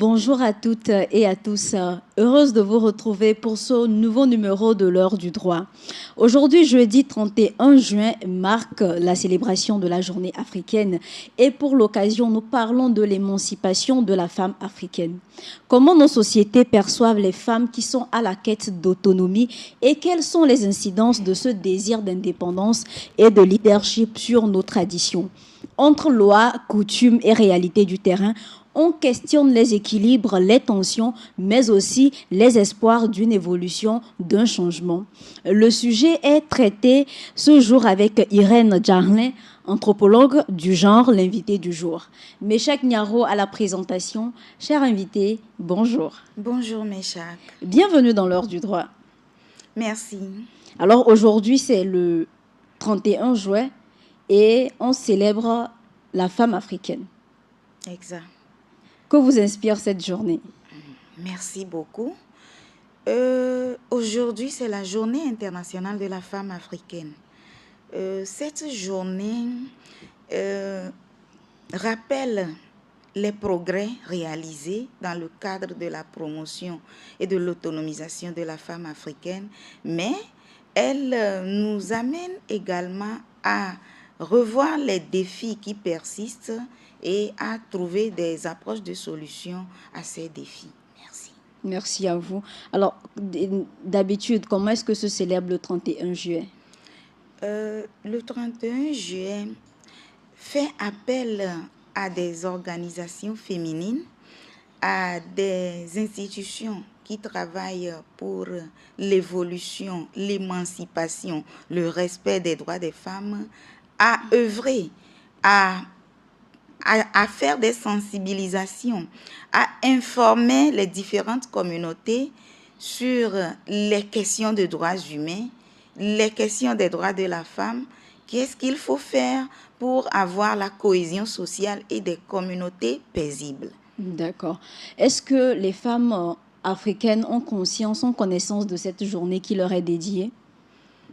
Bonjour à toutes et à tous. Heureuse de vous retrouver pour ce nouveau numéro de l'heure du droit. Aujourd'hui, jeudi 31 juin, marque la célébration de la journée africaine et pour l'occasion, nous parlons de l'émancipation de la femme africaine. Comment nos sociétés perçoivent les femmes qui sont à la quête d'autonomie et quelles sont les incidences de ce désir d'indépendance et de leadership sur nos traditions. Entre loi, coutumes et réalité du terrain, on questionne les équilibres, les tensions, mais aussi les espoirs d'une évolution, d'un changement. Le sujet est traité ce jour avec Irène Djarlin, anthropologue du genre, l'invité du jour. Méchac Niaro à la présentation. Cher invité, bonjour. Bonjour Méchac. Bienvenue dans l'heure du droit. Merci. Alors aujourd'hui, c'est le 31 juin et on célèbre la femme africaine. Exact. Que vous inspire cette journée? Merci beaucoup. Aujourd'hui, c'est la journée internationale de la femme africaine. Cette journée rappelle les progrès réalisés dans le cadre de la promotion et de l'autonomisation de la femme africaine, mais elle nous amène également à revoir les défis qui persistent et à trouver des approches de solutions à ces défis. Merci. Merci à vous. Alors, d'habitude, comment est-ce que se célèbre le 31 juillet? Le 31 juillet fait appel à des organisations féminines, à des institutions qui travaillent pour l'évolution, l'émancipation, le respect des droits des femmes, à œuvrer, à faire des sensibilisations, à informer les différentes communautés sur les questions de droits humains, les questions des droits de la femme, qu'est-ce qu'il faut faire pour avoir la cohésion sociale et des communautés paisibles. D'accord. Est-ce que les femmes africaines ont conscience, ont connaissance de cette journée qui leur est dédiée?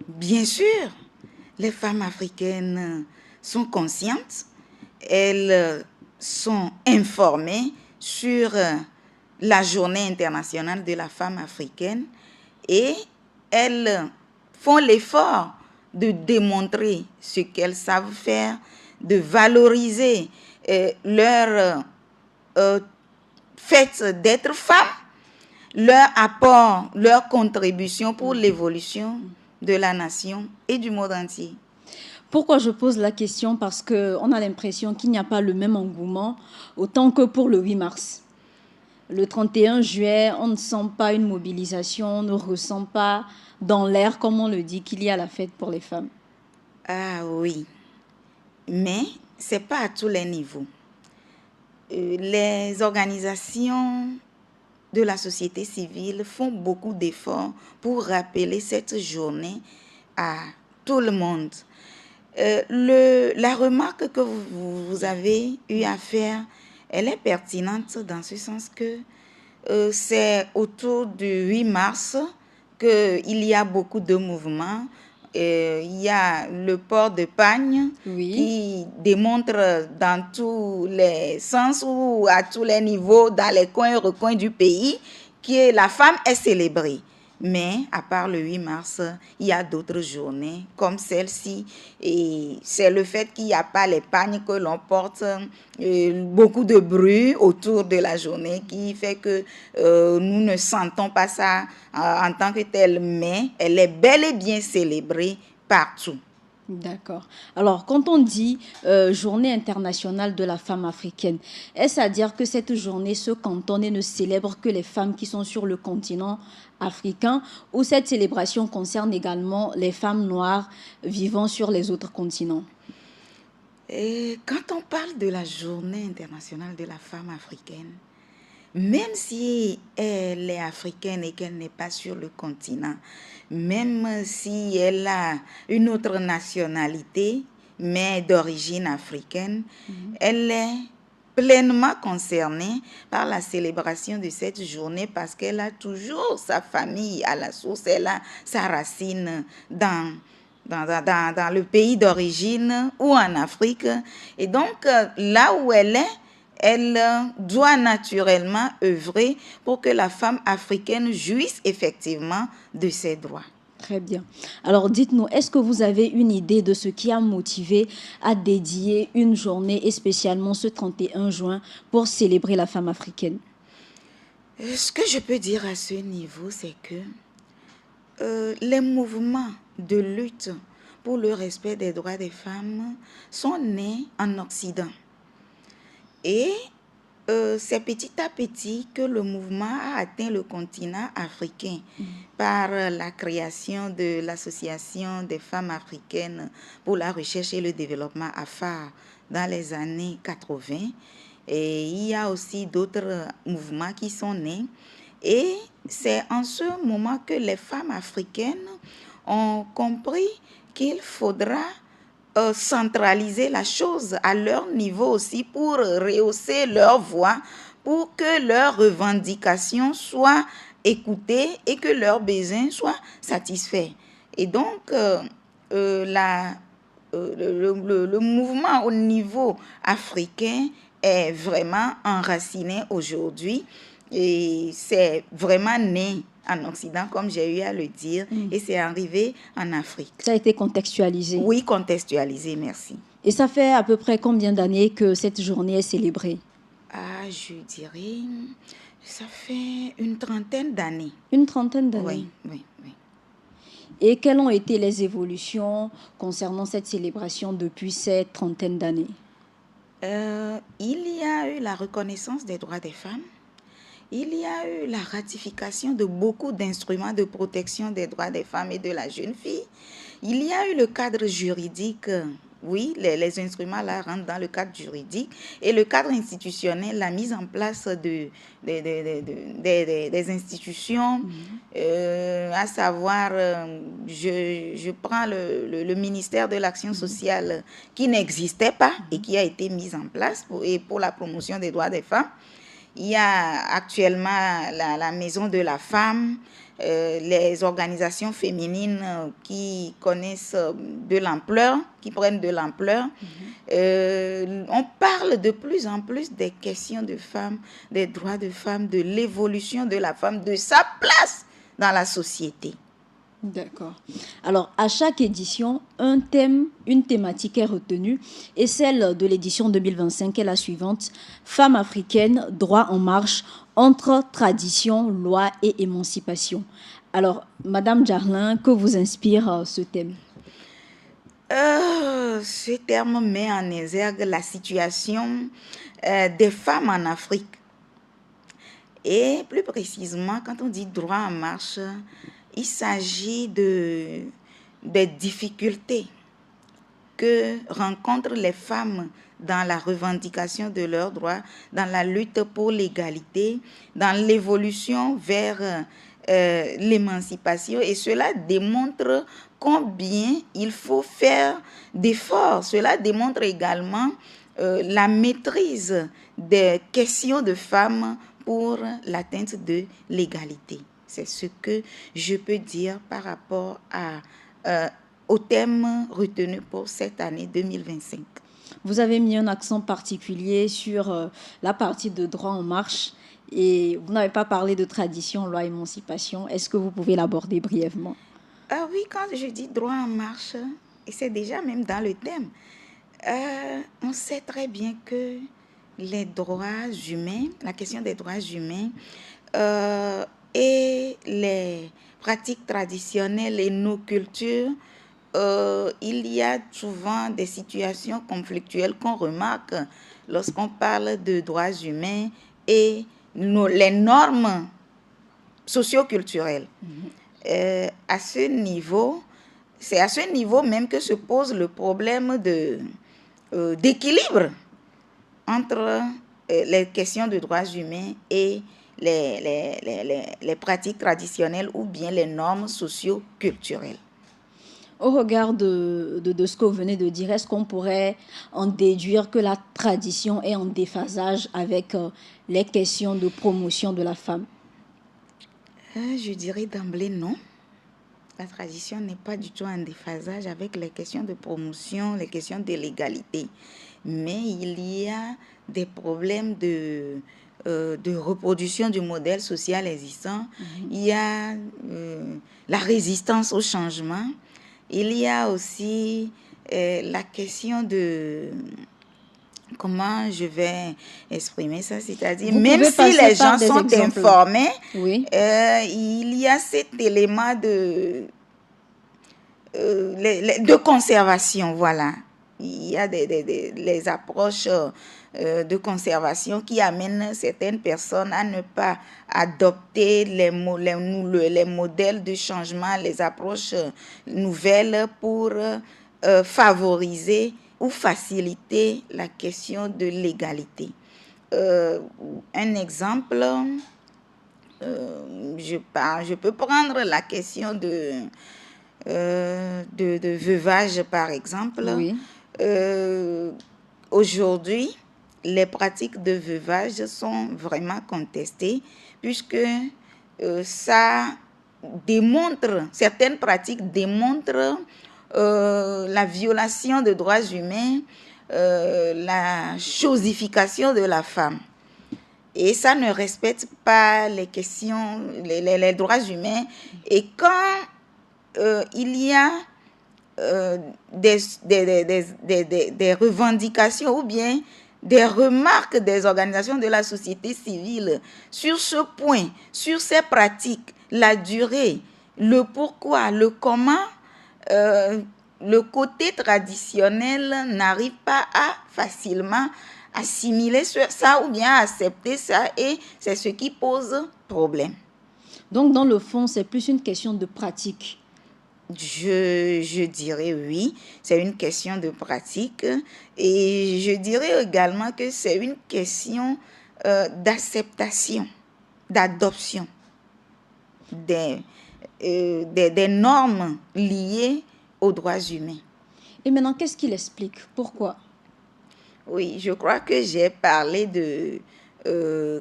Bien sûr, les femmes africaines sont conscientes. Elles sont informées sur la journée internationale de la femme africaine et elles font l'effort de démontrer ce qu'elles savent faire, de valoriser leur fait d'être femme, leur apport, leur contribution pour l'évolution de la nation et du monde entier. Pourquoi je pose la question? Parce qu'on a l'impression qu'il n'y a pas le même engouement autant que pour le 8 mars. Le 31 juillet, on ne sent pas une mobilisation, on ne ressent pas dans l'air, comme on le dit, qu'il y a la fête pour les femmes. Ah oui, mais ce n'est pas à tous les niveaux. Les organisations de la société civile font beaucoup d'efforts pour rappeler cette journée à tout le monde. La remarque que vous avez eu à faire, elle est pertinente dans ce sens que c'est autour du 8 mars qu'il y a beaucoup de mouvements. Il y a le port de pagne qui démontre dans tous les sens ou à tous les niveaux, dans les coins et recoins du pays, que la femme est célébrée. Mais à part le 8 mars, il y a d'autres journées comme celle-ci. Et c'est le fait qu'il n'y a pas les pagnes que l'on porte, beaucoup de bruit autour de la journée qui fait que nous ne sentons pas ça en tant que tel. Mais elle est bel et bien célébrée partout. D'accord. Alors, quand on dit journée internationale de la femme africaine, est-ce à dire que cette journée se cantonne et ne célèbre que les femmes qui sont sur le continent africain, ou cette célébration concerne également les femmes noires vivant sur les autres continents? Et quand on parle de la journée internationale de la femme africaine, même si elle est africaine et qu'elle n'est pas sur le continent, même si elle a une autre nationalité, mais d'origine africaine, elle est pleinement concernée par la célébration de cette journée parce qu'elle a toujours sa famille à la source, elle a sa racine dans le pays d'origine ou en Afrique. Et donc, là où elle est, elle doit naturellement œuvrer pour que la femme africaine jouisse effectivement de ses droits. Très bien. Alors dites-nous, est-ce que vous avez une idée de ce qui a motivé à dédier une journée, et spécialement ce 31 juin, pour célébrer la femme africaine? Ce que je peux dire à ce niveau, c'est que les mouvements de lutte pour le respect des droits des femmes sont nés en Occident. Et c'est petit à petit que le mouvement a atteint le continent africain par la création de l'Association des femmes africaines pour la recherche et le développement AFAR dans les années 80. Et il y a aussi d'autres mouvements qui sont nés. Et c'est en ce moment que les femmes africaines ont compris qu'il faudra centraliser la chose à leur niveau aussi pour rehausser leur voix, pour que leurs revendications soient écoutées et que leurs besoins soient satisfaits. Et donc, le mouvement au niveau africain est vraiment enraciné aujourd'hui et c'est vraiment né en Occident, comme j'ai eu à le dire, et c'est arrivé en Afrique. Ça a été contextualisé? Oui, contextualisé, merci. Et ça fait à peu près combien d'années que cette journée est célébrée? Ah, je dirais, ça fait une trentaine d'années. Une trentaine d'années? Oui, oui, oui. Et quelles ont été les évolutions concernant cette célébration depuis cette trentaine d'années? Il y a eu la reconnaissance des droits des femmes. Il y a eu la ratification de beaucoup d'instruments de protection des droits des femmes et de la jeune fille. Il y a eu le cadre juridique. Oui, les instruments là rentrent dans le cadre juridique et le cadre institutionnel, la mise en place des institutions, à savoir, je prends le ministère de l'Action sociale qui n'existait pas et qui a été mis en place pour la promotion des droits des femmes. Il y a actuellement la Maison de la Femme, les organisations féminines qui connaissent de l'ampleur, qui prennent de l'ampleur. On parle de plus en plus des questions de femmes, des droits de femmes, de l'évolution de la femme, de sa place dans la société. D'accord. Alors, à chaque édition, un thème, une thématique est retenue et celle de l'édition 2025 est la suivante: Femmes africaines, droit en marche, entre tradition, loi et émancipation. Alors, Madame Djarlin, que vous inspire ce thème? Ce terme met en exergue la situation des femmes en Afrique. Et plus précisément, quand on dit droit en marche, il s'agit des difficultés que rencontrent les femmes dans la revendication de leurs droits, dans la lutte pour l'égalité, dans l'évolution vers l'émancipation. Et cela démontre combien il faut faire d'efforts. Cela démontre également la maîtrise des questions de femmes pour l'atteinte de l'égalité. C'est ce que je peux dire par rapport au thème retenu pour cette année 2025. Vous avez mis un accent particulier sur la partie de droit en marche et vous n'avez pas parlé de tradition, loi, émancipation. Est-ce que vous pouvez l'aborder brièvement? Ah oui, quand je dis droit en marche, et c'est déjà même dans le thème, on sait très bien que les droits humains, la question des droits humains et les pratiques traditionnelles et nos cultures, il y a souvent des situations conflictuelles qu'on remarque lorsqu'on parle de droits humains et les normes socio-culturelles. À ce niveau, c'est à ce niveau même que se pose le problème d'équilibre entre les questions de droits humains et les pratiques traditionnelles ou bien les normes socio-culturelles. Au regard de ce que vous venez de dire, est-ce qu'on pourrait en déduire que la tradition est en déphasage avec les questions de promotion de la femme? Je dirais d'emblée non. La tradition n'est pas du tout en déphasage avec les questions de promotion, les questions de l'égalité. mais il y a des problèmes de reproduction du modèle social existant. Il y a la résistance au changement. Il y a aussi la question de... Comment je vais exprimer ça? C'est-à-dire, Vous même pouvez si passer les par gens des sont exemples. informés, Oui. il y a cet élément de conservation, voilà. Il y a les approches de conservation qui amènent certaines personnes à ne pas adopter les modèles de changement, les approches nouvelles pour favoriser ou faciliter la question de l'égalité. Un exemple, je peux prendre la question de veuvage, par exemple. Oui. Aujourd'hui, les pratiques de veuvage sont vraiment contestées puisque ça démontre, certaines pratiques démontrent la violation des droits humains, la chosification de la femme. Et ça ne respecte pas les questions, les droits humains. Et quand il y a des revendications ou bien des remarques des organisations de la société civile sur ce point, sur ces pratiques, la durée, le pourquoi, le comment, le côté traditionnel n'arrive pas à facilement assimiler ça ou bien accepter ça, et c'est ce qui pose problème. Donc, dans le fond, c'est plus une question de pratique. Je dirais oui, c'est une question de pratique, et je dirais également que c'est une question d'acceptation, d'adoption des normes liées aux droits humains. Et maintenant, qu'est-ce qu'il explique? Pourquoi? Oui, je crois que j'ai parlé de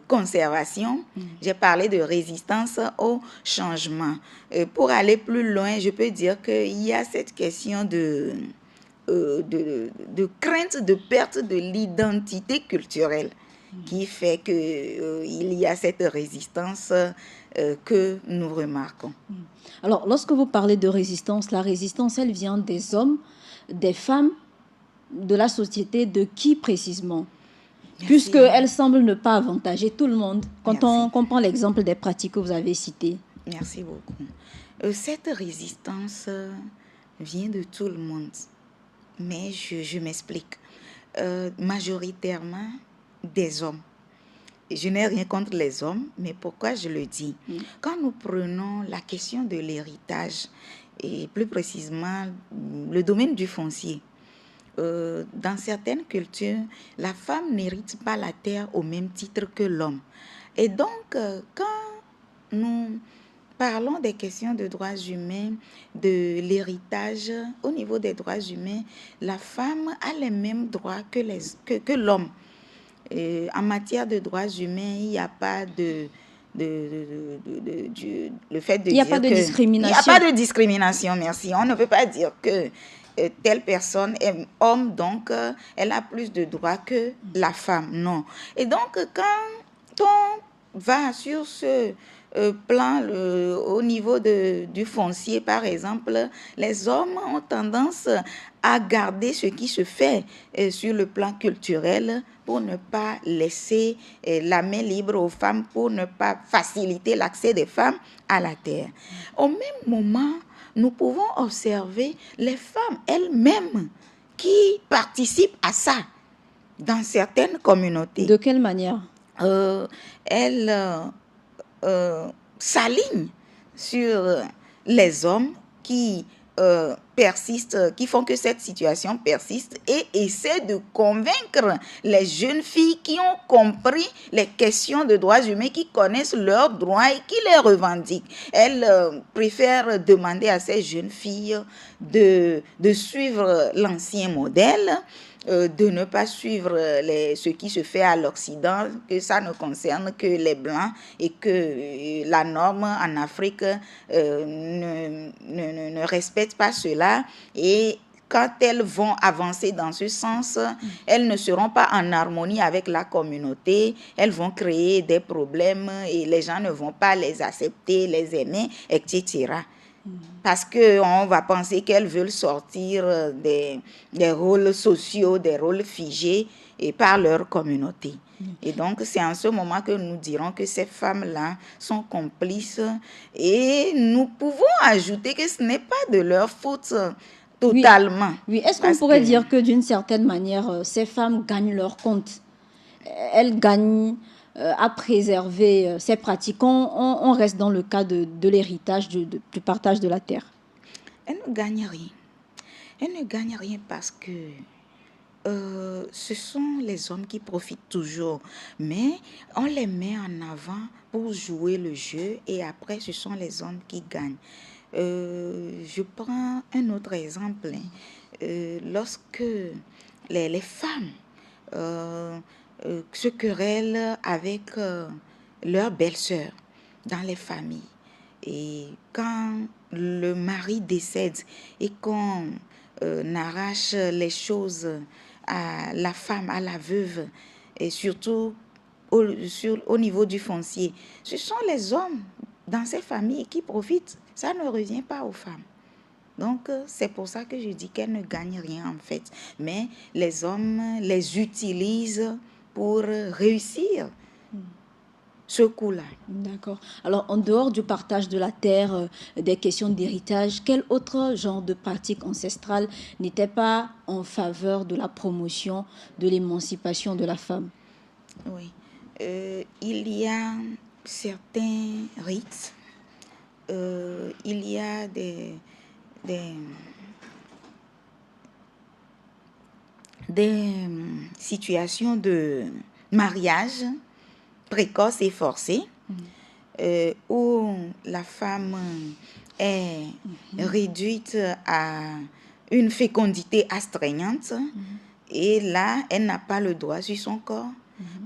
conservation, j'ai parlé de résistance au changement. Pour aller plus loin, je peux dire qu'il y a cette question de crainte de perte de l'identité culturelle qui fait qu'il y a cette résistance que nous remarquons. Alors, lorsque vous parlez de résistance, la résistance, elle vient des hommes, des femmes, de la société, de qui précisément? Puisqu'elle semble ne pas avantager tout le monde, quand on comprend l'exemple des pratiques que vous avez citées. Merci beaucoup. Cette résistance vient de tout le monde, mais je m'explique. Majoritairement des hommes. Je n'ai rien contre les hommes, mais pourquoi je le dis? Quand nous prenons la question de l'héritage, et plus précisément le domaine du foncier, dans certaines cultures, la femme n'hérite pas la terre au même titre que l'homme. Et donc, quand nous parlons des questions de droits humains, de l'héritage, au niveau des droits humains, la femme a les mêmes droits que l'homme. En matière de droits humains, il n'y a pas le fait de il n'y a dire pas de que discrimination. Il n'y a pas de discrimination, merci. On ne peut pas dire que telle personne est homme, donc elle a plus de droits que la femme. Non. Et donc, quand on va sur ce plan, au niveau du foncier, par exemple, les hommes ont tendance à garder ce qui se fait sur le plan culturel pour ne pas laisser la main libre aux femmes, pour ne pas faciliter l'accès des femmes à la terre. Au même moment, nous pouvons observer les femmes elles-mêmes qui participent à ça dans certaines communautés. De quelle manière? Elles s'alignent sur les hommes qui persistent, qui font que cette situation persiste, et essaient de convaincre les jeunes filles qui ont compris les questions de droits humains, qui connaissent leurs droits et qui les revendiquent. Elles préfèrent demander à ces jeunes filles de suivre l'ancien modèle, de ne pas suivre ce qui se fait à l'Occident, que ça ne concerne que les Blancs, et que la norme en Afrique ne respecte pas cela, et quand elles vont avancer dans ce sens, elles ne seront pas en harmonie avec la communauté, elles vont créer des problèmes et les gens ne vont pas les accepter, les aimer, etc. Parce qu'on va penser qu'elles veulent sortir des rôles sociaux, des rôles figés et par leur communauté. Et donc, c'est en ce moment que nous dirons que ces femmes-là sont complices et nous pouvons ajouter que ce n'est pas de leur faute totalement. Oui. Est-ce qu'on pourrait dire que d'une certaine manière, ces femmes gagnent leur compte? Elles gagnent à préserver ces pratiques. On reste dans le cas de l'héritage, du partage de la terre. Elles ne gagnent rien. Elles ne gagnent rien parce que ce sont les hommes qui profitent toujours, mais on les met en avant pour jouer le jeu et après ce sont les hommes qui gagnent. Je prends un autre exemple. Lorsque les femmes se querellent avec leur belle-sœur dans les familles et quand le mari décède et qu'on arrache les choses à la femme, à la veuve, et surtout au niveau du foncier. Ce sont les hommes dans ces familles qui profitent. Ça ne revient pas aux femmes. Donc, c'est pour ça que je dis qu'elles ne gagnent rien en fait. Mais les hommes les utilisent pour réussir ce coup-là. D'accord. Alors, en dehors du partage de la terre, des questions d'héritage, quel autre genre de pratique ancestrale n'était pas en faveur de la promotion de l'émancipation de la femme? Oui. Il y a certains rites, il y a des situations de mariage précoce et forcé, où la femme est réduite à une fécondité astreignante et là, elle n'a pas le droit sur son corps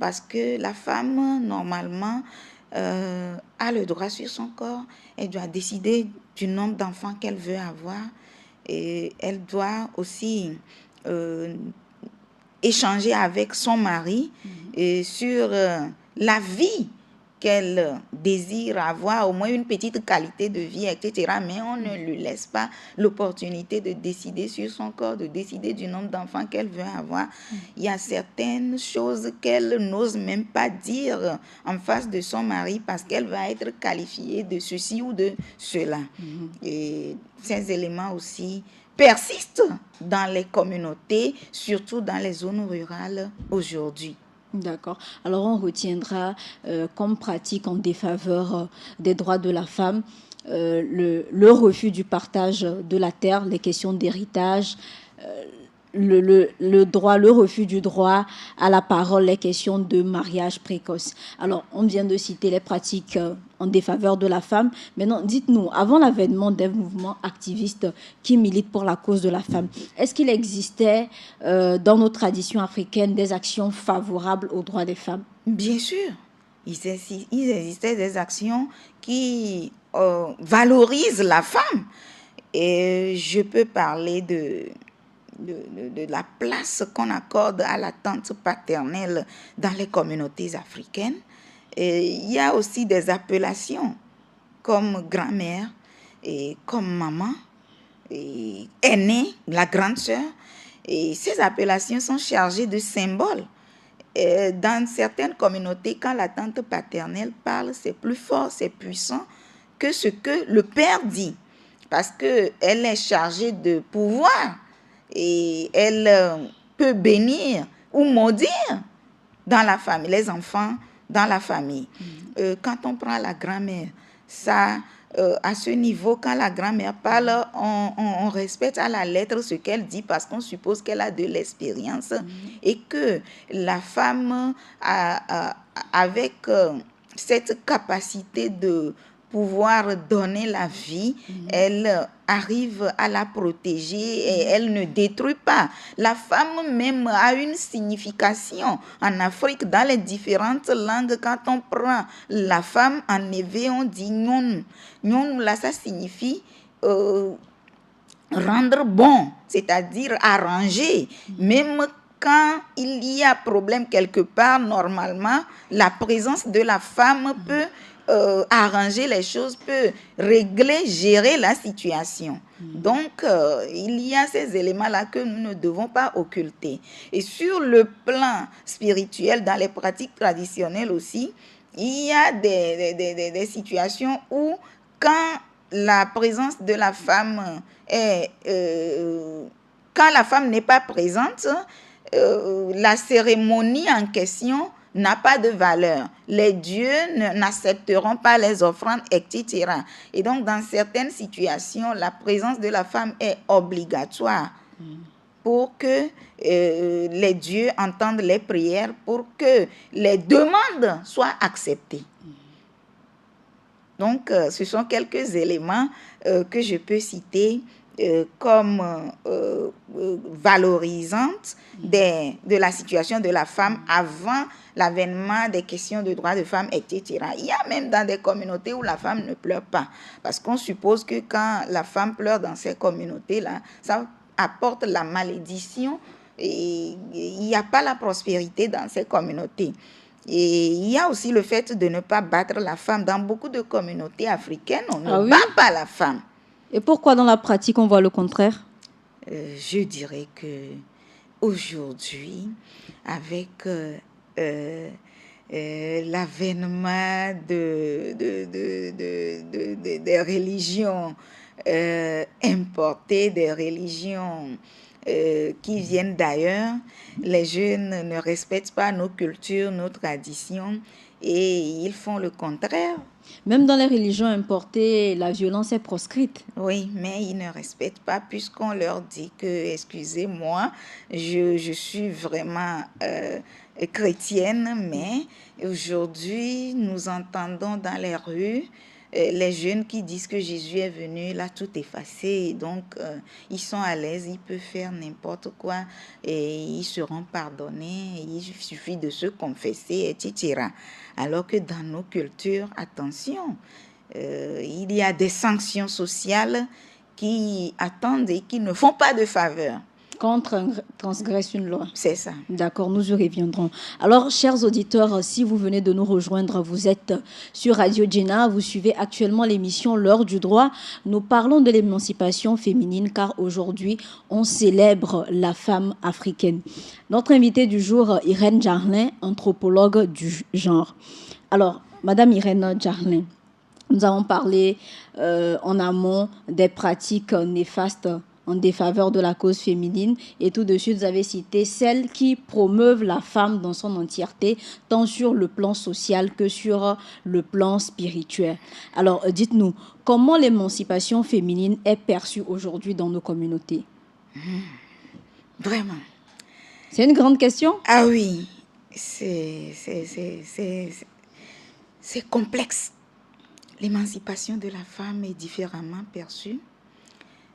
parce que la femme, normalement, a le droit sur son corps. Elle doit décider du nombre d'enfants qu'elle veut avoir et elle doit aussi échanger avec son mari sur la vie qu'elle désire avoir, au moins une petite qualité de vie, etc. Mais on ne lui laisse pas l'opportunité de décider sur son corps, de décider du nombre d'enfants qu'elle veut avoir. Il y a certaines choses qu'elle n'ose même pas dire en face de son mari parce qu'elle va être qualifiée de ceci ou de cela. Et ces éléments aussi persistent dans les communautés, surtout dans les zones rurales aujourd'hui. D'accord. Alors, on retiendra comme pratique en défaveur des droits de la femme le refus du partage de la terre, les questions d'héritage, le refus du droit à la parole, les questions de mariage précoce. Alors, on vient de citer les pratiques en défaveur de la femme. Maintenant, dites-nous, avant l'avènement des mouvements activistes qui militent pour la cause de la femme, est-ce qu'il existait dans nos traditions africaines des actions favorables aux droits des femmes? Bien sûr. Il existait des actions qui valorisent la femme. Et je peux parler de la place qu'on accorde à la tante paternelle dans les communautés africaines. Et il y a aussi des appellations comme grand-mère et comme maman et aînée, la grande sœur. Et ces appellations sont chargées de symboles. Et dans certaines communautés, quand la tante paternelle parle, c'est plus fort, c'est puissant que ce que le père dit. Parce qu'elle est chargée de pouvoir. Et elle peut bénir ou maudire dans la famille, les enfants dans la famille. Quand on prend la grand-mère, ça, à ce niveau, quand la grand-mère parle, on respecte à la lettre ce qu'elle dit parce qu'on suppose qu'elle a de l'expérience et que la femme, avec cette capacité de pouvoir donner la vie, elle arrive à la protéger et elle ne détruit pas. La femme même a une signification en Afrique, dans les différentes langues. Quand on prend la femme en éveil, on dit nyon. Nyon, là, ça signifie rendre bon, c'est-à-dire arranger. Même quand il y a problème quelque part, normalement, la présence de la femme peut arranger les choses, peut régler, gérer la situation. Donc, il y a ces éléments-là que nous ne devons pas occulter. Et sur le plan spirituel, dans les pratiques traditionnelles aussi, il y a des situations où, quand la présence de la femme est... quand la femme n'est pas présente, la cérémonie en question n'a pas de valeur. Les dieux n'accepteront pas les offrandes, etc. Et donc, dans certaines situations, la présence de la femme est obligatoire pour que les dieux entendent les prières, pour que les demandes soient acceptées. Donc, ce sont quelques éléments que je peux citer comme valorisantes de la situation de la femme avant l'avènement des questions de droits de femme, etc. Il y a même dans des communautés où la femme ne pleure pas, parce qu'on suppose que quand la femme pleure dans ces communautés-là, ça apporte la malédiction et il n'y a pas la prospérité dans ces communautés. Et il y a aussi le fait de ne pas battre la femme. Dans beaucoup de communautés africaines, on ne bat pas la femme. Et pourquoi dans la pratique, on voit le contraire? Je dirais que aujourd'hui, avec l'avènement des religions importées, des religions qui viennent d'ailleurs, les jeunes ne respectent pas nos cultures, nos traditions et ils font le contraire. Même dans les religions importées, la violence est proscrite. Oui, mais ils ne respectent pas puisqu'on leur dit que, excusez-moi, je suis vraiment chrétienne, mais aujourd'hui, nous entendons dans les rues les jeunes qui disent que Jésus est venu, là, tout effacé. Donc, ils sont à l'aise, ils peuvent faire n'importe quoi et ils seront pardonnés. Il suffit de se confesser, etc. Alors que dans nos cultures, attention, il y a des sanctions sociales qui attendent et qui ne font pas de faveur. Quand on transgresse une loi. C'est ça. D'accord, nous y reviendrons. Alors, chers auditeurs, si vous venez de nous rejoindre, vous êtes sur Radio Djena, vous suivez actuellement l'émission L'heure du droit. Nous parlons de l'émancipation féminine car aujourd'hui, on célèbre la femme africaine. Notre invitée du jour, Irène Djarlin, anthropologue du genre. Alors, Madame Irène Djarlin, nous avons parlé en amont des pratiques néfastes en défaveur de la cause féminine et tout de suite vous avez cité celles qui promeuvent la femme dans son entièreté, tant sur le plan social que sur le plan spirituel. Alors dites-nous, comment l'émancipation féminine est perçue aujourd'hui dans nos communautés? Vraiment. C'est une grande question. Ah oui, c'est complexe. L'émancipation de la femme est différemment perçue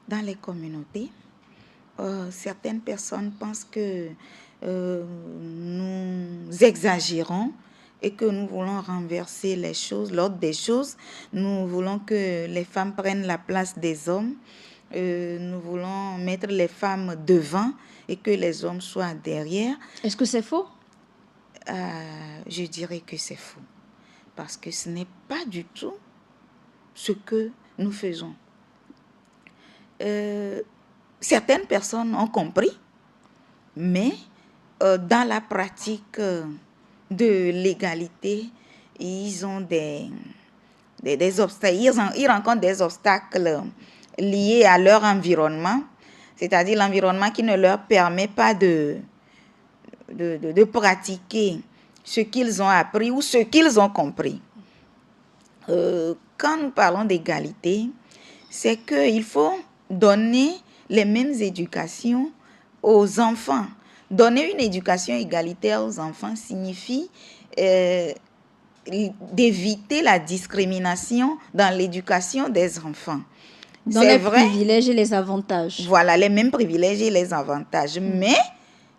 dans les communautés. Certaines personnes pensent que nous exagérons et que nous voulons renverser les choses, l'ordre des choses. Nous voulons que les femmes prennent la place des hommes. Nous voulons mettre les femmes devant et que les hommes soient derrière. Est-ce que c'est faux? Je dirais que c'est faux. Parce que ce n'est pas du tout ce que nous faisons. Certaines personnes ont compris, mais dans la pratique de l'égalité, ils ont des obstacles, ils rencontrent des obstacles liés à leur environnement, c'est-à-dire l'environnement qui ne leur permet pas de pratiquer ce qu'ils ont appris ou ce qu'ils ont compris. Quand nous parlons d'égalité, c'est qu'il faut donner les mêmes éducations aux enfants. Donner une éducation égalitaire aux enfants signifie d'éviter la discrimination dans l'éducation des enfants. Dans les privilèges et les avantages. Voilà, les mêmes privilèges et les avantages. Mais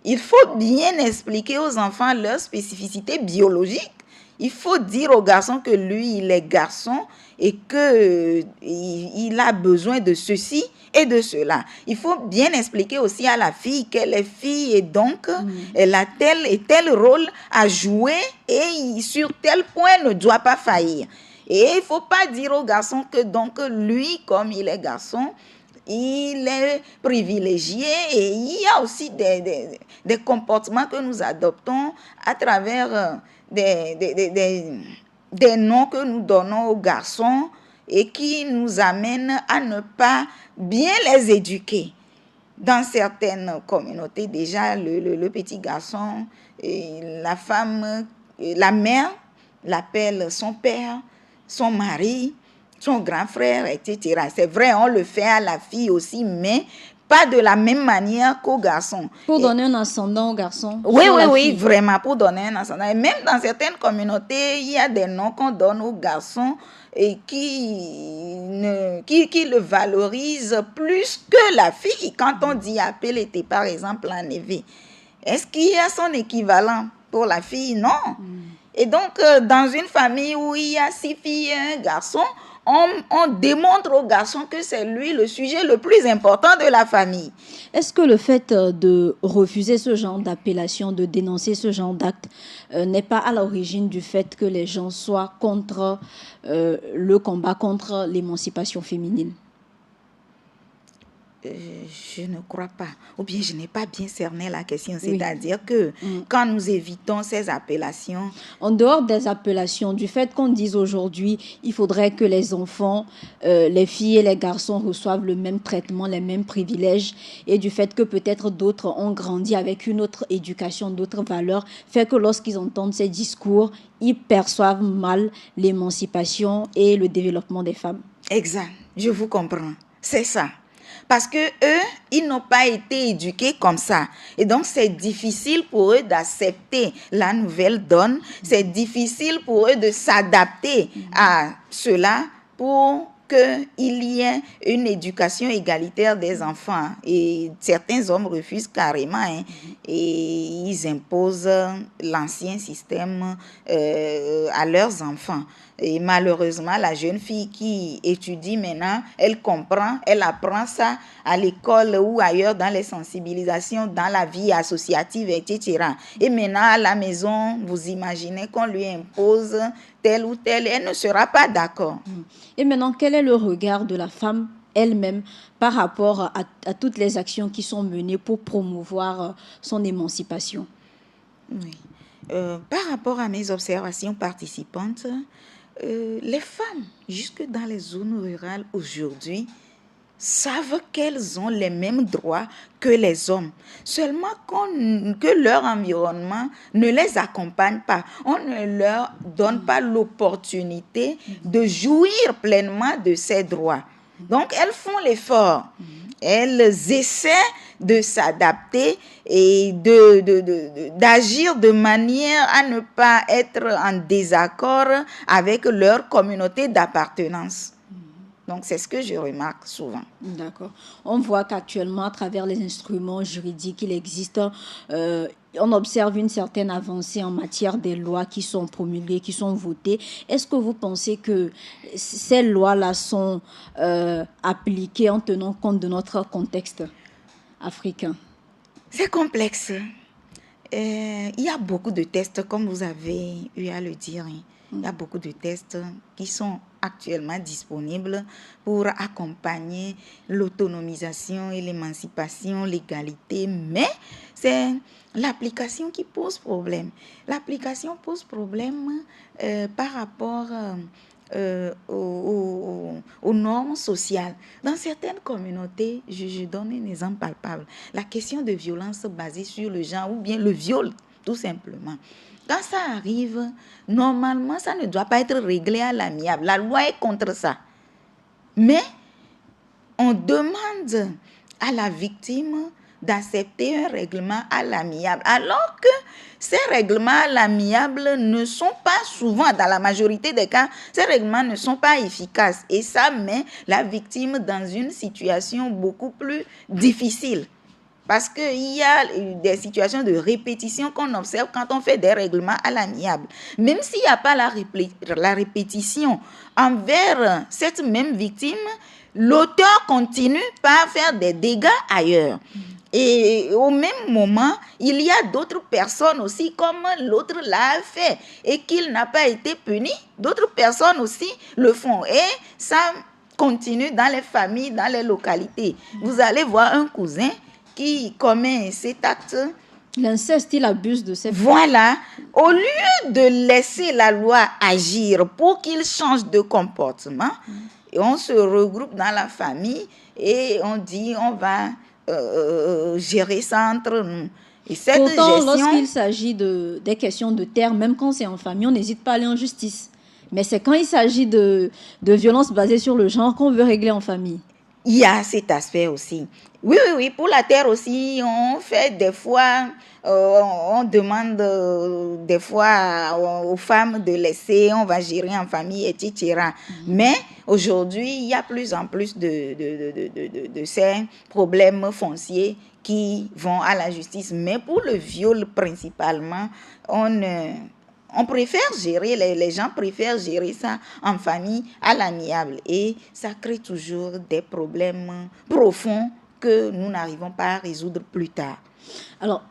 il faut bien expliquer aux enfants leurs spécificités biologiques. Il faut dire au garçon que lui, il est garçon et qu'il a besoin de ceci et de cela. Il faut bien expliquer aussi à la fille qu'elle est fille et donc elle a tel et tel rôle à jouer et sur tel point ne doit pas faillir. Et il ne faut pas dire au garçon que donc lui, comme il est garçon, il est privilégié et il y a aussi des comportements que nous adoptons à travers des noms que nous donnons aux garçons et qui nous amènent à ne pas bien les éduquer. Dans certaines communautés, déjà, le petit garçon, la femme, la mère l'appelle son père, son mari, son grand frère, etc. C'est vrai, on le fait à la fille aussi, mais pas de la même manière qu'au garçon. Pour donner un ascendant au garçon. Oui, vraiment, pour donner un ascendant. Et même dans certaines communautés, il y a des noms qu'on donne aux garçons et qui le valorisent plus que la fille. Quand on dit appelé, par exemple, en éveil, est-ce qu'il y a son équivalent pour la fille? Non. Et donc, dans une famille où il y a 6 filles et un garçon, on démontre au garçon que c'est lui le sujet le plus important de la famille. Est-ce que le fait de refuser ce genre d'appellation, de dénoncer ce genre d'acte, n'est pas à l'origine du fait que les gens soient contre le combat contre l'émancipation féminine? Je ne crois pas, ou bien je n'ai pas bien cerné la question, c'est-à-dire que quand nous évitons ces appellations... En dehors des appellations, du fait qu'on dise aujourd'hui, il faudrait que les enfants, les filles et les garçons reçoivent le même traitement, les mêmes privilèges, et du fait que peut-être d'autres ont grandi avec une autre éducation, d'autres valeurs, fait que lorsqu'ils entendent ces discours, ils perçoivent mal l'émancipation et le développement des femmes. Exact, je vous comprends, c'est ça. Parce que eux, ils n'ont pas été éduqués comme ça. Et donc, c'est difficile pour eux d'accepter la nouvelle donne. C'est difficile pour eux de s'adapter à cela pour qu'il y ait une éducation égalitaire des enfants. Et certains hommes refusent carrément et ils imposent l'ancien système à leurs enfants. Et malheureusement, la jeune fille qui étudie maintenant, elle comprend, elle apprend ça à l'école ou ailleurs dans les sensibilisations, dans la vie associative, etc. Et maintenant, à la maison, vous imaginez qu'on lui impose tel ou tel, elle ne sera pas d'accord. Et maintenant, quel est le regard de la femme elle-même par rapport à toutes les actions qui sont menées pour promouvoir son émancipation? Oui. Par rapport à mes observations participantes, les femmes, jusque dans les zones rurales aujourd'hui, savent qu'elles ont les mêmes droits que les hommes. Seulement que leur environnement ne les accompagne pas. On ne leur donne pas l'opportunité de jouir pleinement de ces droits. Donc, elles font l'effort. Elles essaient de s'adapter et d'agir de manière à ne pas être en désaccord avec leur communauté d'appartenance. Donc, c'est ce que je remarque souvent. D'accord. On voit qu'actuellement, à travers les instruments juridiques, il existe, on observe une certaine avancée en matière des lois qui sont promulguées, qui sont votées. Est-ce que vous pensez que ces lois-là sont appliquées en tenant compte de notre contexte africain? C'est complexe. Il y a beaucoup de tests, comme vous avez eu à le dire. Il y a beaucoup de tests qui sont actuellement disponibles pour accompagner l'autonomisation et l'émancipation, l'égalité, mais c'est l'application qui pose problème. L'application pose problème par rapport aux normes sociales. Dans certaines communautés, je donne un exemple palpable, la question de violence basée sur le genre ou bien le viol, tout simplement. Quand ça arrive, normalement, ça ne doit pas être réglé à l'amiable. La loi est contre ça. Mais on demande à la victime d'accepter un règlement à l'amiable, alors que ces règlements à l'amiable ne sont pas souvent, dans la majorité des cas, ces règlements ne sont pas efficaces. Et ça met la victime dans une situation beaucoup plus difficile. Parce qu'il y a des situations de répétition qu'on observe quand on fait des règlements à l'amiable. Même s'il n'y a pas la répétition envers cette même victime, l'auteur continue par faire des dégâts ailleurs. Et au même moment, il y a d'autres personnes aussi, comme l'autre l'a fait, et qu'il n'a pas été puni. D'autres personnes aussi le font. Et ça continue dans les familles, dans les localités. Vous allez voir un cousin qui commet cet acte. L'inceste, il abuse de ses parents. Voilà. Au lieu de laisser la loi agir pour qu'il change de comportement, on se regroupe dans la famille et on dit on va gérer ça entre nous. Et cette Pourtant, gestion, lorsqu'il s'agit des questions de terre, même quand c'est en famille, on n'hésite pas à aller en justice. Mais c'est quand il s'agit de violences basées sur le genre qu'on veut régler en famille. il y a cet aspect aussi. Oui, oui, oui, pour la terre aussi, on fait des fois, on demande des fois aux femmes de laisser, on va gérer en famille, etc. Mais aujourd'hui, il y a plus en plus de ces problèmes fonciers qui vont à la justice. Mais pour le viol principalement, on préfère gérer, les gens préfèrent gérer ça en famille, à l'amiable. Et ça crée toujours des problèmes profonds que nous n'arrivons pas à résoudre plus tard. Alors,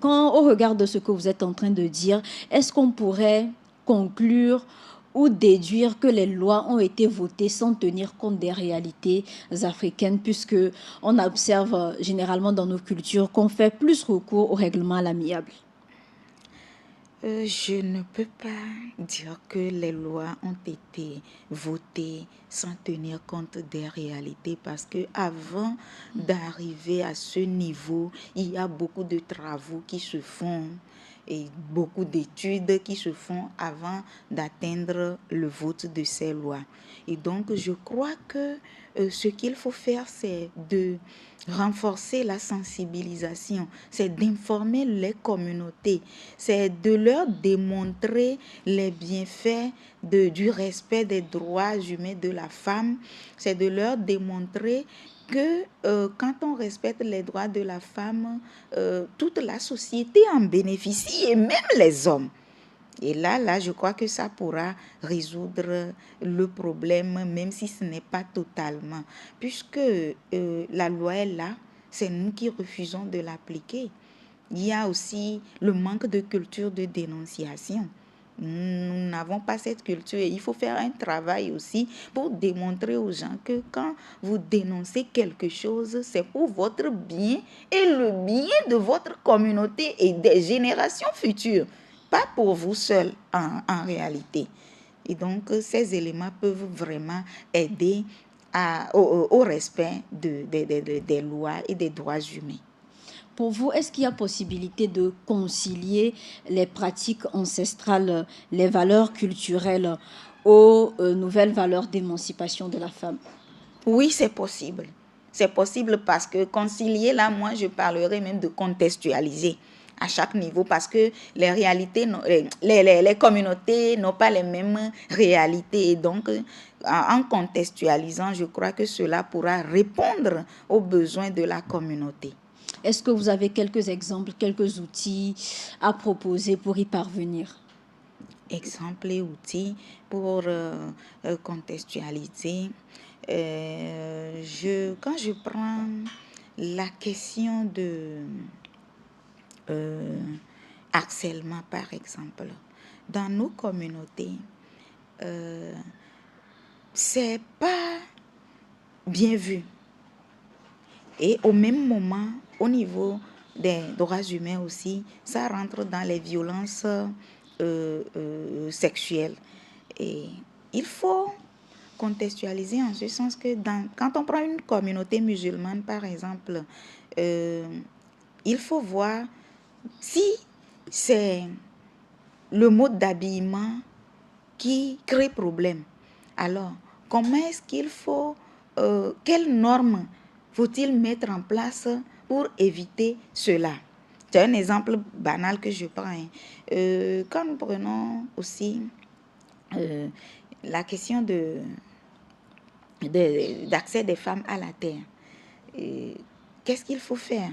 quand on regarde ce que vous êtes en train de dire, est-ce qu'on pourrait conclure ou déduire que les lois ont été votées sans tenir compte des réalités africaines, puisque on observe généralement dans nos cultures qu'on fait plus recours au règlement à l'amiable? Je ne peux pas dire que les lois ont été votées sans tenir compte des réalités parce que avant d'arriver à ce niveau, il y a beaucoup de travaux qui se font et beaucoup d'études qui se font avant d'atteindre le vote de ces lois. Et donc, je crois que ce qu'il faut faire, c'est de renforcer la sensibilisation, c'est d'informer les communautés, c'est de leur démontrer les bienfaits du respect des droits humains de la femme, c'est de leur démontrer que quand on respecte les droits de la femme, toute la société en bénéficie et même les hommes. Et là, je crois que ça pourra résoudre le problème, même si ce n'est pas totalement. Puisque la loi est là, c'est nous qui refusons de l'appliquer. Il y a aussi le manque de culture de dénonciation. Nous n'avons pas cette culture et il faut faire un travail aussi pour démontrer aux gens que quand vous dénoncez quelque chose, c'est pour votre bien et le bien de votre communauté et des générations futures. Pas pour vous seul en réalité. Et donc, ces éléments peuvent vraiment aider au respect des lois et des droits humains. Pour vous, est-ce qu'il y a possibilité de concilier les pratiques ancestrales, les valeurs culturelles aux nouvelles valeurs d'émancipation de la femme? Oui, c'est possible. C'est possible parce que concilier, là, moi, je parlerai même de contextualiser à chaque niveau parce que les réalités, les communautés n'ont pas les mêmes réalités. Et donc, en contextualisant, je crois que cela pourra répondre aux besoins de la communauté. Est-ce que vous avez quelques exemples, quelques outils à proposer pour y parvenir? Exemples et outils pour contextualiser. Quand je prends la question de harcèlement, par exemple, dans nos communautés, c'est pas bien vu. Et au même moment, au niveau des droits humains aussi, ça rentre dans les violences sexuelles. Et il faut contextualiser en ce sens que quand on prend une communauté musulmane, par exemple, il faut voir si c'est le mode d'habillement qui crée problème. Alors, comment est-ce qu'il faut, quelles normes faut-il mettre en place pour éviter cela? C'est un exemple banal que je prends. Quand nous prenons aussi la question d'accès des femmes à la terre, qu'est-ce qu'il faut faire?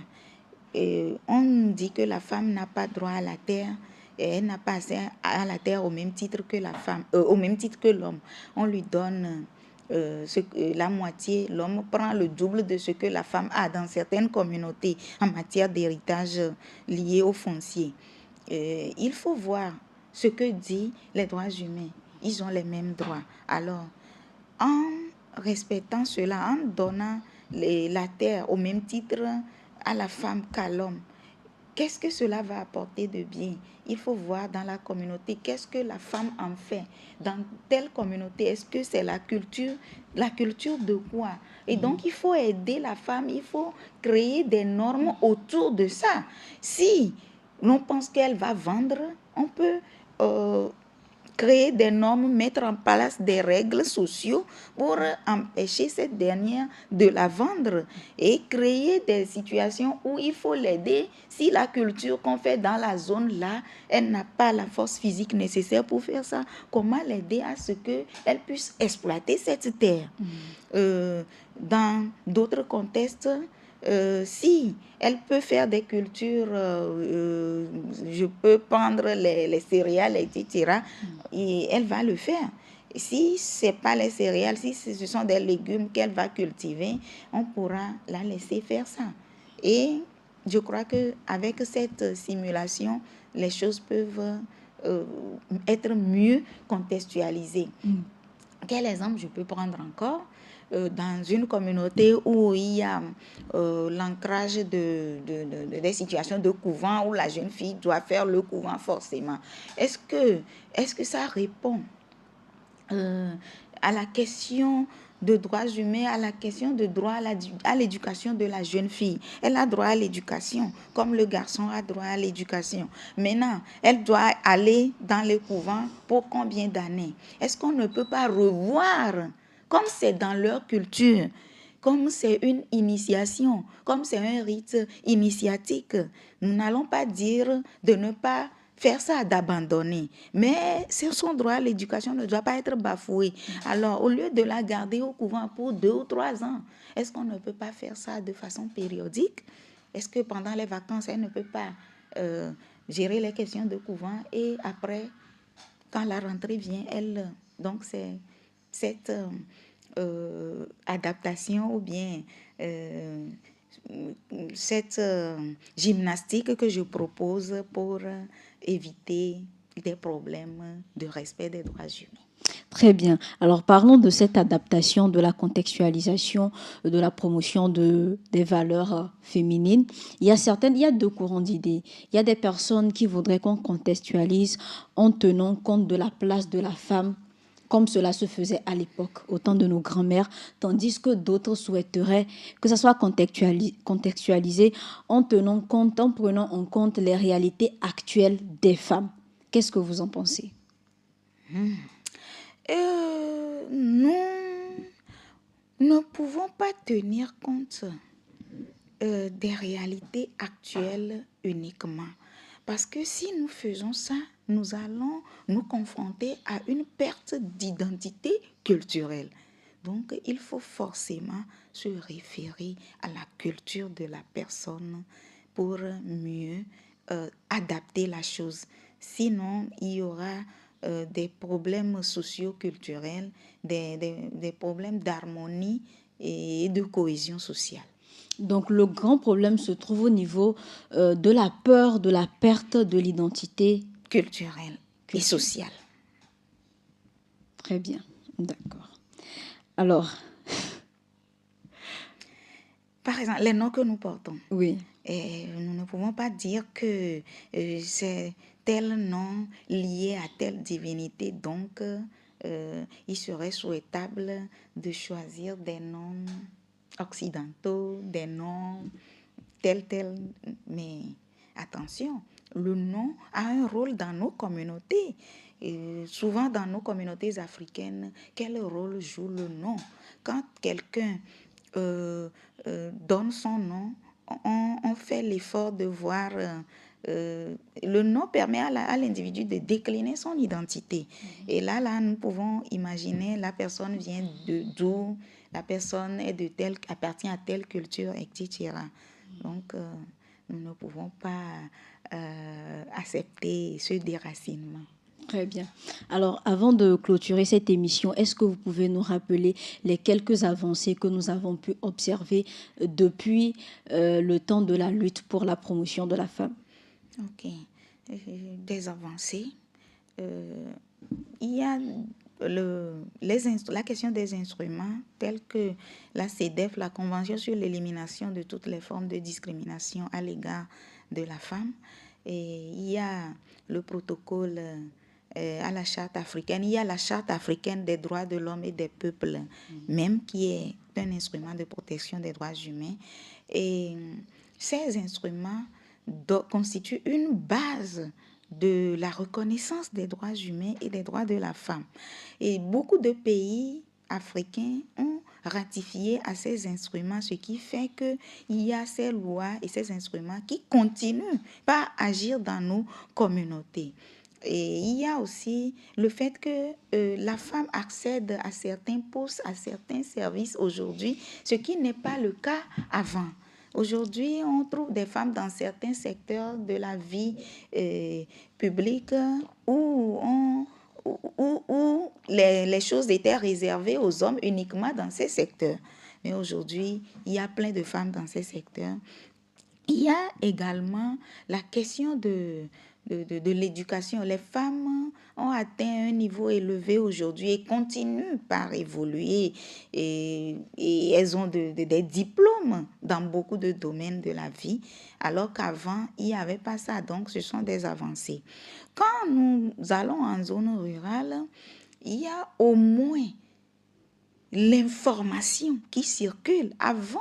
On dit que la femme n'a pas droit à la terre et elle n'a pas accès à la terre au même titre que la femme, au même titre que l'homme. On lui donne la moitié, l'homme prend le double de ce que la femme a dans certaines communautés en matière d'héritage lié au foncier. Il faut voir ce que disent les droits humains. Ils ont les mêmes droits. Alors, en respectant cela, en donnant la terre au même titre à la femme qu'à l'homme, qu'est-ce que cela va apporter de bien? Il faut voir dans la communauté qu'est-ce que la femme en fait. Dans telle communauté, est-ce que c'est la culture de quoi? Et donc, il faut aider la femme, il faut créer des normes autour de ça. Si l'on pense qu'elle va vendre, on peut créer des normes, mettre en place des règles sociales pour empêcher cette dernière de la vendre et créer des situations où il faut l'aider. Si la culture qu'on fait dans la zone là, elle n'a pas la force physique nécessaire pour faire ça, comment l'aider à ce qu'elle puisse exploiter cette terre? Dans d'autres contextes, si elle peut faire des cultures, je peux prendre les céréales, etc., et elle va le faire. Si ce n'est pas les céréales, si ce sont des légumes qu'elle va cultiver, on pourra la laisser faire ça. Et je crois qu'avec cette simulation, les choses peuvent être mieux contextualisées. Quel exemple je peux prendre encore? Dans une communauté où il y a l'ancrage des situations de couvent où la jeune fille doit faire le couvent forcément. Est-ce que ça répond à la question de droits humains, à la question de droit à l'éducation de la jeune fille? Elle a droit à l'éducation, comme le garçon a droit à l'éducation. Maintenant, elle doit aller dans le couvent pour combien d'années? Est-ce qu'on ne peut pas revoir, comme c'est dans leur culture, comme c'est une initiation, comme c'est un rite initiatique, nous n'allons pas dire de ne pas faire ça, d'abandonner. Mais son droit à l'éducation ne doit pas être bafoué. Alors, au lieu de la garder au couvent pour 2 ou 3 ans, est-ce qu'on ne peut pas faire ça de façon périodique? Est-ce que pendant les vacances, elle ne peut pas gérer les questions de couvent et après, quand la rentrée vient, donc c'est cette adaptation ou bien cette gymnastique que je propose pour éviter des problèmes de respect des droits humains. Très bien. Alors parlons de cette adaptation, de la contextualisation, de la promotion des valeurs féminines. Il y a 2 courants d'idées. Il y a des personnes qui voudraient qu'on contextualise en tenant compte de la place de la femme, comme cela se faisait à l'époque, au temps de nos grands-mères, tandis que d'autres souhaiteraient que ça soit contextualisé en tenant compte, en prenant en compte les réalités actuelles des femmes. Qu'est-ce que vous en pensez? Nous ne pouvons pas tenir compte des réalités actuelles uniquement. Parce que si nous faisons ça, nous allons nous confronter à une perte d'identité culturelle. Donc, il faut forcément se référer à la culture de la personne pour mieux adapter la chose. Sinon, il y aura des problèmes socio-culturels, des problèmes d'harmonie et de cohésion sociale. Donc le grand problème se trouve au niveau de la peur de la perte de l'identité culturelle et sociale. Très bien, d'accord. Alors, par exemple, les noms que nous portons. Oui. Nous ne pouvons pas dire que c'est tel nom lié à telle divinité, donc il serait souhaitable de choisir des noms occidentaux, des noms tel, mais attention, le nom a un rôle dans nos communautés. Et souvent dans nos communautés africaines, quel rôle joue le nom? Quand quelqu'un donne son nom, on fait l'effort de voir... le nom permet à l'individu de décliner son identité. Et là, nous pouvons imaginer la personne vient d'où, la personne est appartient à telle culture, etc. Donc, nous ne pouvons pas accepter ce déracinement. Très bien. Alors, avant de clôturer cette émission, est-ce que vous pouvez nous rappeler les quelques avancées que nous avons pu observer depuis le temps de la lutte pour la promotion de la femme? Ok. Des avancées. Il y a la question des instruments tels que la CEDEF, la Convention sur l'élimination de toutes les formes de discrimination à l'égard de la femme. Et il y a le protocole à la charte africaine. Il y a la charte africaine des droits de l'homme et des peuples, même qui est un instrument de protection des droits humains. Et ces instruments constituent une base de la reconnaissance des droits humains et des droits de la femme. Et beaucoup de pays africains ont ratifié à ces instruments, ce qui fait qu'il y a ces lois et ces instruments qui continuent par agir dans nos communautés. Et il y a aussi le fait que la femme accède à certains postes, à certains services aujourd'hui, ce qui n'est pas le cas avant. Aujourd'hui, on trouve des femmes dans certains secteurs de la vie publique où les choses étaient réservées aux hommes uniquement dans ces secteurs. Mais aujourd'hui, il y a plein de femmes dans ces secteurs. Il y a également la question de l'éducation. Les femmes ont atteint un niveau élevé aujourd'hui et continuent par évoluer. Et elles ont des diplômes dans beaucoup de domaines de la vie, alors qu'avant, il n'y avait pas ça. Donc, ce sont des avancées. Quand nous allons en zone rurale, il y a au moins l'information qui circule. Avant,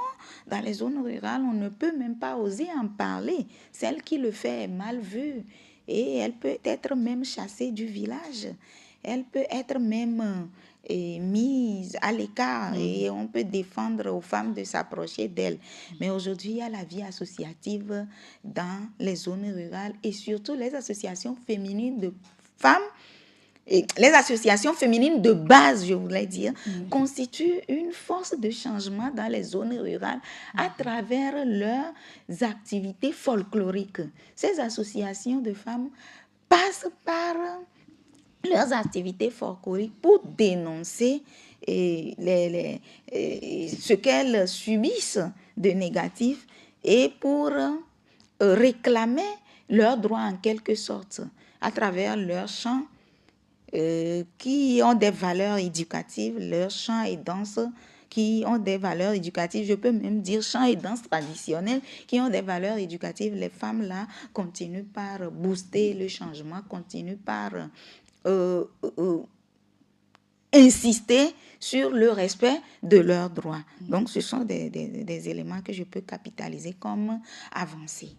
dans les zones rurales, on ne peut même pas oser en parler. Celle qui le fait est mal vue et elle peut être même chassée du village. Elle peut être même mise à l'écart et on peut défendre aux femmes de s'approcher d'elle. Mais aujourd'hui, il y a la vie associative dans les zones rurales et surtout les associations féminines de femmes. Et les associations féminines de base, je voulais dire, constituent une force de changement dans les zones rurales à travers leurs activités folkloriques. Ces associations de femmes passent par leurs activités folkloriques pour dénoncer ce qu'elles subissent de négatif et pour réclamer leurs droits en quelque sorte à travers leurs chants qui ont des valeurs éducatives, leurs chants et danses qui ont des valeurs éducatives, je peux même dire chants et danses traditionnels qui ont des valeurs éducatives. Les femmes là continuent par booster le changement, continuent par insister sur le respect de leurs droits. Donc ce sont des éléments que je peux capitaliser comme avancées.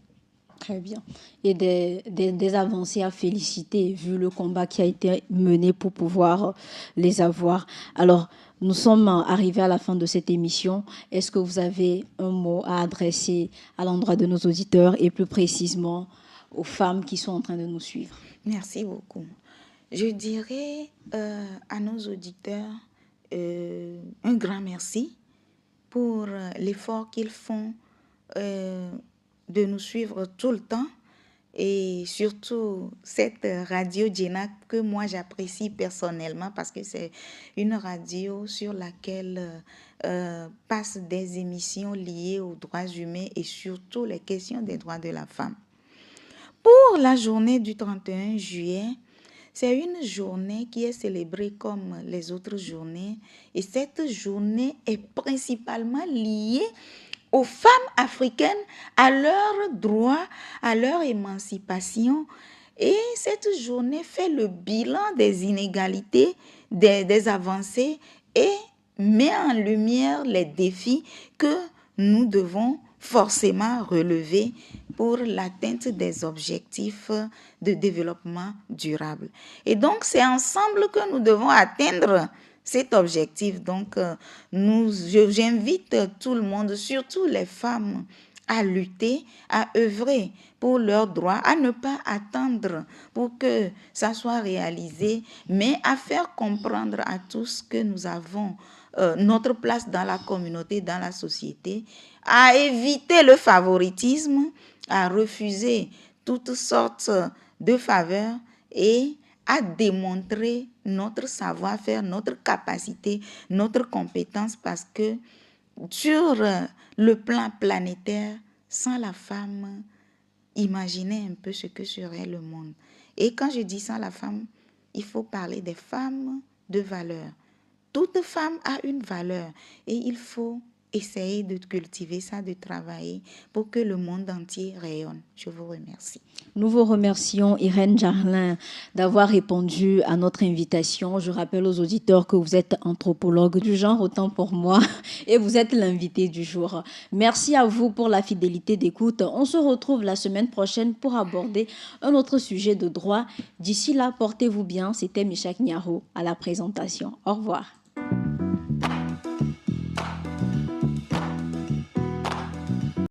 Très bien. Et des avancées à féliciter vu le combat qui a été mené pour pouvoir les avoir. Alors, nous sommes arrivés à la fin de cette émission. Est-ce que vous avez un mot à adresser à l'endroit de nos auditeurs et plus précisément aux femmes qui sont en train de nous suivre? Merci beaucoup. Je dirais à nos auditeurs un grand merci pour l'effort qu'ils font de nous suivre tout le temps et surtout cette radio Djena que moi j'apprécie personnellement parce que c'est une radio sur laquelle passent des émissions liées aux droits humains et surtout les questions des droits de la femme. Pour la journée du 31 juillet, c'est une journée qui est célébrée comme les autres journées et cette journée est principalement liée aux femmes africaines, à leurs droits, à leur émancipation. Et cette journée fait le bilan des inégalités, des avancées et met en lumière les défis que nous devons forcément relever pour l'atteinte des objectifs de développement durable. Et donc, c'est ensemble que nous devons atteindre cet objectif. Donc, j'invite tout le monde, surtout les femmes, à lutter, à œuvrer pour leurs droits, à ne pas attendre pour que ça soit réalisé, mais à faire comprendre à tous que nous avons notre place dans la communauté, dans la société, à éviter le favoritisme, à refuser toutes sortes de faveurs et à démontrer notre savoir-faire, notre capacité, notre compétence, parce que sur le plan planétaire, sans la femme, imaginez un peu ce que serait le monde. Et quand je dis sans la femme, il faut parler des femmes de valeur. Toute femme a une valeur et il faut essayer de cultiver ça, de travailler pour que le monde entier rayonne. Je vous remercie. Nous vous remercions, Irène Jarlin, d'avoir répondu à notre invitation. Je rappelle aux auditeurs que vous êtes anthropologue du genre, autant pour moi, et vous êtes l'invité du jour. Merci à vous pour la fidélité d'écoute. On se retrouve la semaine prochaine pour aborder un autre sujet de droit. D'ici là, portez-vous bien. C'était Michak Niaro à la présentation. Au revoir.